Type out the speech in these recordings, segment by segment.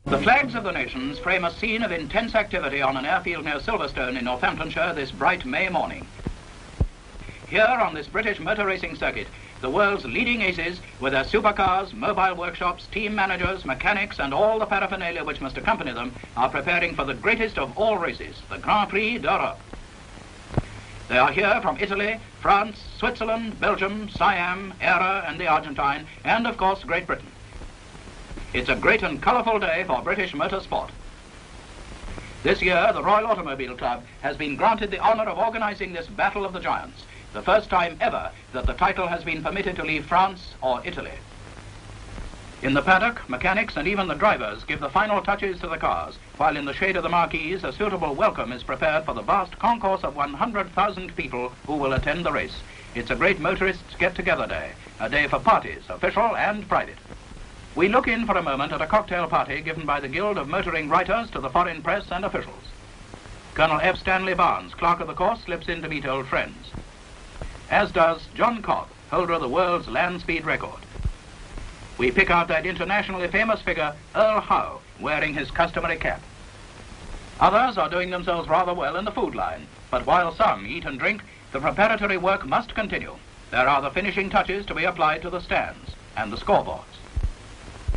The flags of the nations frame a scene of intense activity on an airfield near Silverstone in Northamptonshire this bright May morning. Here on this British motor racing circuit, the world's leading aces, with their supercars, mobile workshops, team managers, mechanics, and all the paraphernalia which must accompany them, are preparing for the greatest of all races, the Grand Prix d'Europe. They are here from Italy, France, Switzerland, Belgium, Siam, Era, and the Argentine, and of course Great Britain. It's a great and colourful day for British motorsport. This year, the Royal Automobile Club has been granted the honour of organising this Battle of the Giants, the first time ever that the title has been permitted to leave France or Italy. In the paddock, mechanics and even the drivers give the final touches to the cars, while in the shade of the marquees a suitable welcome is prepared for the vast concourse of 100,000 people who will attend the race. It's a great motorists' get-together day, a day for parties, official and private. We look in for a moment at a cocktail party given by the Guild of Motoring Writers to the foreign press and officials. Colonel F. Stanley Barnes, clerk of the course, slips in to meet old friends, as does John Cobb, holder of the world's land speed record. We pick out that internationally famous figure, Earl Howe, wearing his customary cap. Others are doing themselves rather well in the food line, but while some eat and drink, the preparatory work must continue. There are the finishing touches to be applied to the stands and the scoreboards.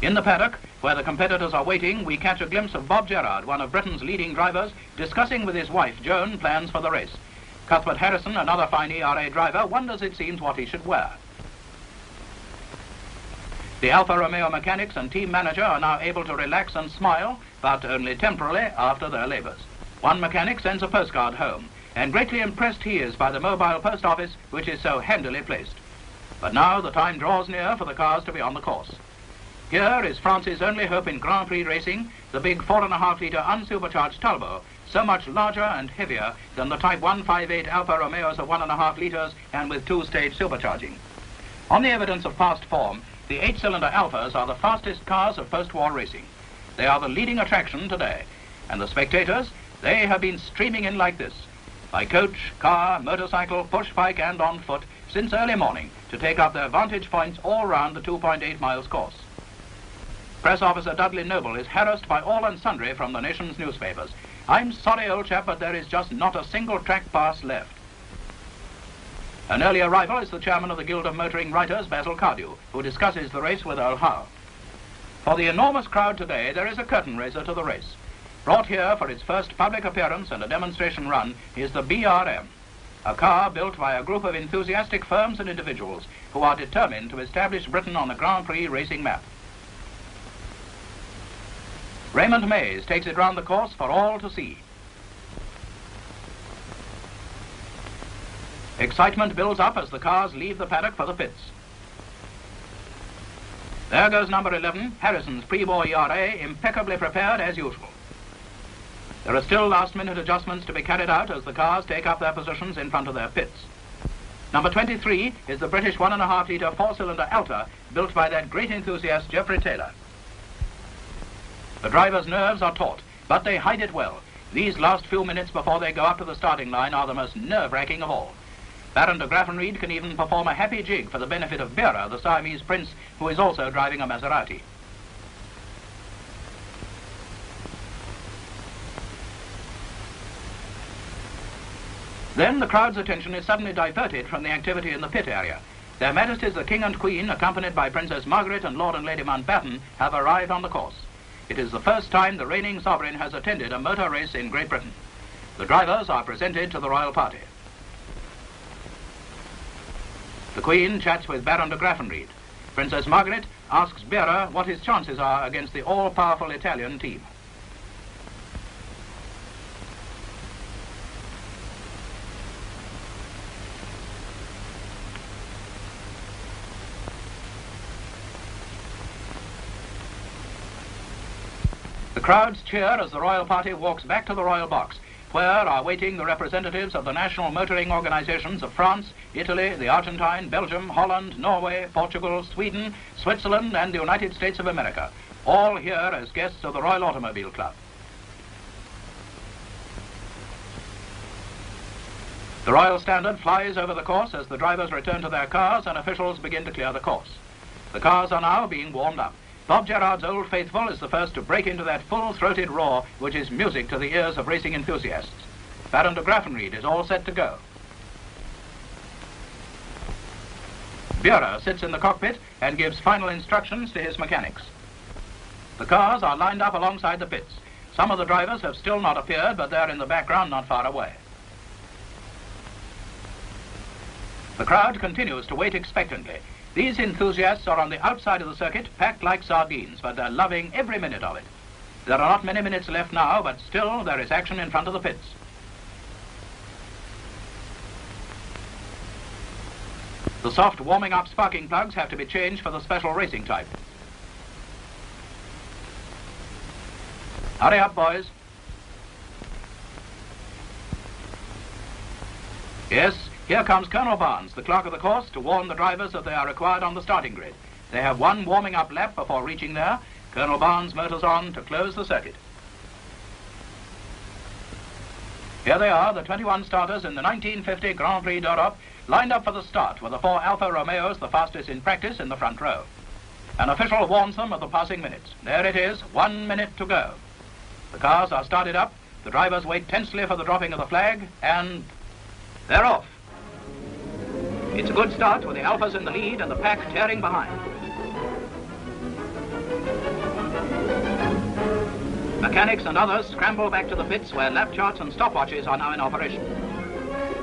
In the paddock, where the competitors are waiting, we catch a glimpse of Bob Gerrard, one of Britain's leading drivers, discussing with his wife, Joan, plans for the race. Cuthbert Harrison, another fine ERA driver, wonders, it seems, what he should wear. The Alfa Romeo mechanics and team manager are now able to relax and smile, but only temporarily after their labours. One mechanic sends a postcard home, and greatly impressed he is by the mobile post office, which is so handily placed. But now the time draws near for the cars to be on the course. Here is France's only hope in Grand Prix racing, the big 4.5-litre unsupercharged Talbot, so much larger and heavier than the Type 158 Alfa Romeos of 1.5 litres and with two-stage supercharging. On the evidence of past form, the 8-cylinder Alphas are the fastest cars of post-war racing. They are the leading attraction today, and the spectators, they have been streaming in like this, by coach, car, motorcycle, push-bike and on foot, since early morning, to take up their vantage points all round the 2.8 miles course. Press officer Dudley Noble is harassed by all and sundry from the nation's newspapers. I'm sorry, old chap, but there is just not a single track pass left. An early arrival is the chairman of the Guild of Motoring Writers, Basil Cardew, who discusses the race with Earl Howe. For the enormous crowd today, there is a curtain raiser to the race. Brought here for its first public appearance and a demonstration run is the BRM, a car built by a group of enthusiastic firms and individuals who are determined to establish Britain on the Grand Prix racing map. Raymond Mays takes it round the course for all to see. Excitement builds up as the cars leave the paddock for the pits. There goes number 11, Harrison's pre-war ERA, impeccably prepared as usual. There are still last-minute adjustments to be carried out as the cars take up their positions in front of their pits. Number 23 is the British 1.5-litre 4-cylinder Alta, built by that great enthusiast Geoffrey Taylor. The driver's nerves are taut, but they hide it well. These last few minutes before they go up to the starting line are the most nerve-wracking of all. Baron de Graffenried can even perform a happy jig for the benefit of Bera, the Siamese prince, who is also driving a Maserati. Then the crowd's attention is suddenly diverted from the activity in the pit area. Their Majesties the King and Queen, accompanied by Princess Margaret and Lord and Lady Mountbatten, have arrived on the course. It is the first time the reigning sovereign has attended a motor race in Great Britain. The drivers are presented to the royal party. The Queen chats with Baron de Graffenried. Princess Margaret asks Bera what his chances are against the all-powerful Italian team. The crowds cheer as the royal party walks back to the royal box, where are waiting the representatives of the national motoring organizations of France, Italy, the Argentine, Belgium, Holland, Norway, Portugal, Sweden, Switzerland, and the United States of America, all here as guests of the Royal Automobile Club. The Royal Standard flies over the course as the drivers return to their cars and officials begin to clear the course. The cars are now being warmed up. Bob Gerrard's Old Faithful is the first to break into that full-throated roar which is music to the ears of racing enthusiasts. Baron de Graffenried is all set to go. Buehrer sits in the cockpit and gives final instructions to his mechanics. The cars are lined up alongside the pits. Some of the drivers have still not appeared, but they're in the background not far away. The crowd continues to wait expectantly. These enthusiasts are on the outside of the circuit, packed like sardines, but they're loving every minute of it. There are not many minutes left now, but still there is action in front of the pits. The soft warming-up sparking plugs have to be changed for the special racing type. Hurry up, boys. Yes, here comes Colonel Barnes, the clerk of the course, to warn the drivers that they are required on the starting grid. They have one warming-up lap before reaching there. Colonel Barnes motors on to close the circuit. Here they are, the 21 starters in the 1950 Grand Prix d'Europe, lined up for the start with the 4 Alfa Romeos, the fastest in practice, in the front row. An official warns them of the passing minutes. There it is, 1 minute to go. The cars are started up, the drivers wait tensely for the dropping of the flag, and they're off. It's a good start with the Alfas in the lead and the pack tearing behind. Mechanics and others scramble back to the pits where lap charts and stopwatches are now in operation.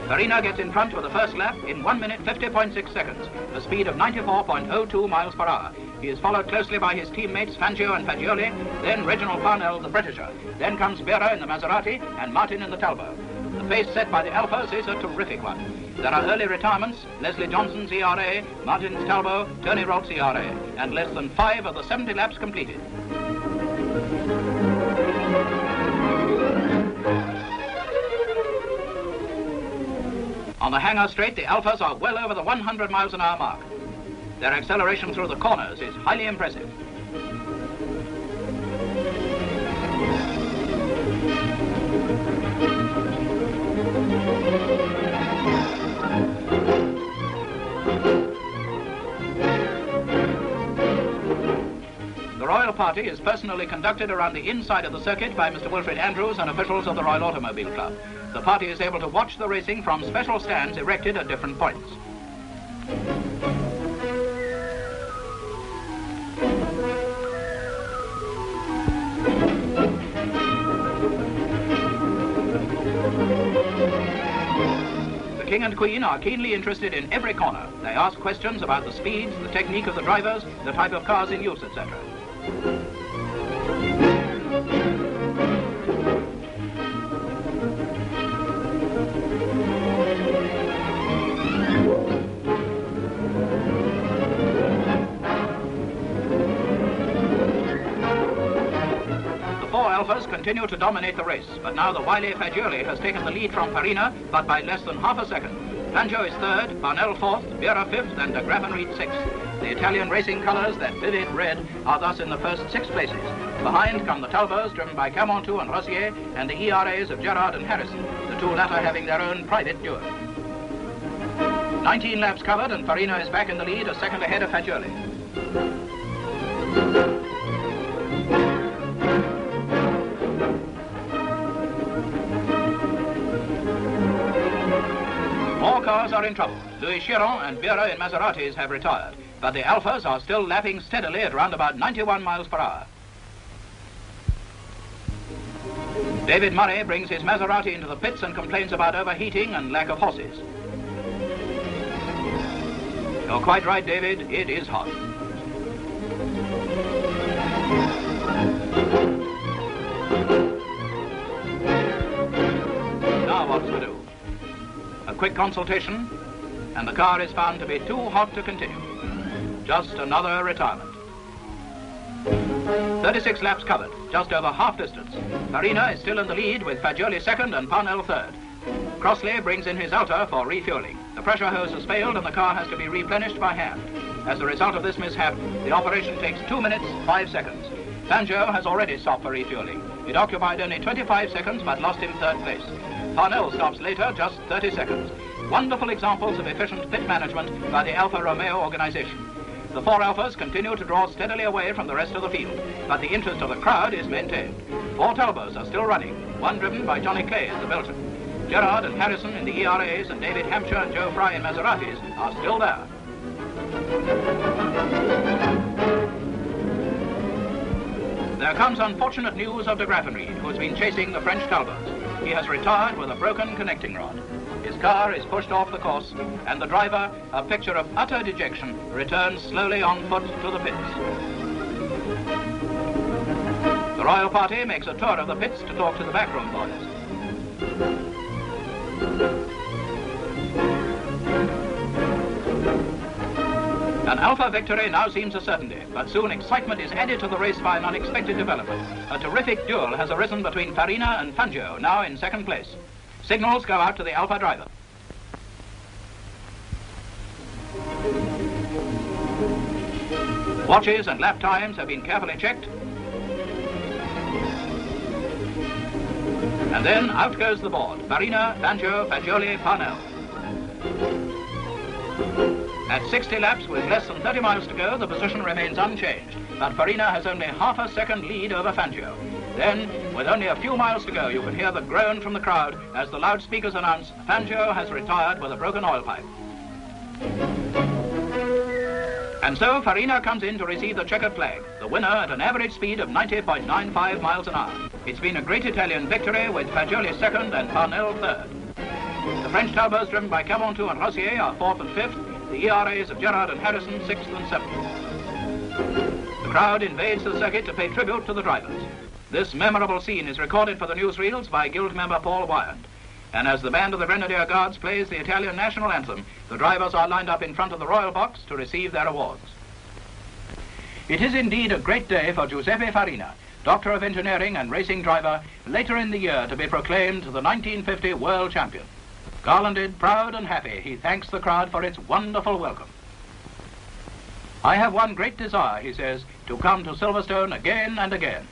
Farina gets in front with the first lap in 1 minute 50.6 seconds, a speed of 94.02 miles per hour. He is followed closely by his teammates Fangio and Fagioli, then Reg Parnell, the Britisher. Then comes Buehrer in the Maserati and Martin in the Talbot. The pace set by the Alfas is a terrific one. There are early retirements: Leslie Johnson's ERA, Martin's Talbot, Tony Rolt's ERA, and less than 5 of the 70 laps completed. On the hangar straight, the Alfas are well over the 100 miles an hour mark. Their acceleration through the corners is highly impressive. The Royal Party is personally conducted around the inside of the circuit by Mr. Wilfred Andrews and officials of the Royal Automobile Club. The party is able to watch the racing from special stands erected at different points. The King and Queen are keenly interested in every corner. They ask questions about the speeds, the technique of the drivers, the type of cars in use, etc. Alfas continue to dominate the race, but now the wily Fagioli has taken the lead from Farina, but by less than half a second. Fangio is third, Parnell fourth, Buehrer fifth, and de Graffenried sixth. The Italian racing colours, that vivid red, are thus in the first 6 places. Behind come the Talbots, driven by Camontou and Rossier, and the ERAs of Gerrard and Harrison, the 2 latter having their own private duo. 19 laps covered, and Farina is back in the lead, a second ahead of Fagioli. More cars are in trouble. Louis Chiron and Buehrer in Maseratis have retired, but the Alfas are still lapping steadily at round about 91 miles per hour. David Murray brings his Maserati into the pits and complains about overheating and lack of horses. You're quite right, David, it is hot. Now what's to do? A quick consultation, and the car is found to be too hot to continue. Just another retirement. 36 laps covered, just over half distance. Farina is still in the lead with Fagioli second and Parnell third. Crossley brings in his Alta for refueling. The pressure hose has failed and the car has to be replenished by hand. As a result of this mishap, the operation takes 2 minutes, 5 seconds. Fangio has already stopped for refueling. It occupied only 25 seconds but lost him third place. Parnell stops later, just 30 seconds. Wonderful examples of efficient pit management by the Alfa Romeo organization. The four Alfas continue to draw steadily away from the rest of the field, but the interest of the crowd is maintained. Four Talbots are still running, one driven by Johnny Clay, the Belgian. Gerard and Harrison in the ERAs and David Hampshire and Joe Fry in Maseratis are still there. There comes unfortunate news of de Graffenried, who has been chasing the French Talbots. He has retired with a broken connecting rod. His car is pushed off the course, and the driver, a picture of utter dejection, returns slowly on foot to the pits. The royal party makes a tour of the pits to talk to the backroom boys. An Alfa victory now seems a certainty, but soon excitement is added to the race by an unexpected development. A terrific duel has arisen between Farina and Fangio, now in second place. Signals go out to the Alfa driver. Watches and lap times have been carefully checked. And then out goes the board. Farina, Fangio, Fagioli, Parnell. At 60 laps with less than 30 miles to go, the position remains unchanged, but Farina has only half a second lead over Fangio. Then, with only a few miles to go, you can hear the groan from the crowd as the loudspeakers announce Fangio has retired with a broken oil pipe. And so Farina comes in to receive the checkered flag, the winner at an average speed of 90.95 miles an hour. It's been a great Italian victory with Fagioli second and Parnell third. The French Talbots driven by Caventou and Rossier are fourth and fifth, the ERAs of Gerard and Harrison sixth and seventh. The crowd invades the circuit to pay tribute to the drivers. This memorable scene is recorded for the newsreels by Guild member Paul Wyand. And as the band of the Grenadier Guards plays the Italian national anthem, the drivers are lined up in front of the royal box to receive their awards. It is indeed a great day for Giuseppe Farina, Doctor of Engineering and racing driver, later in the year to be proclaimed the 1950 world champion. Garlanded, proud and happy, he thanks the crowd for its wonderful welcome. I have one great desire, he says, to come to Silverstone again and again.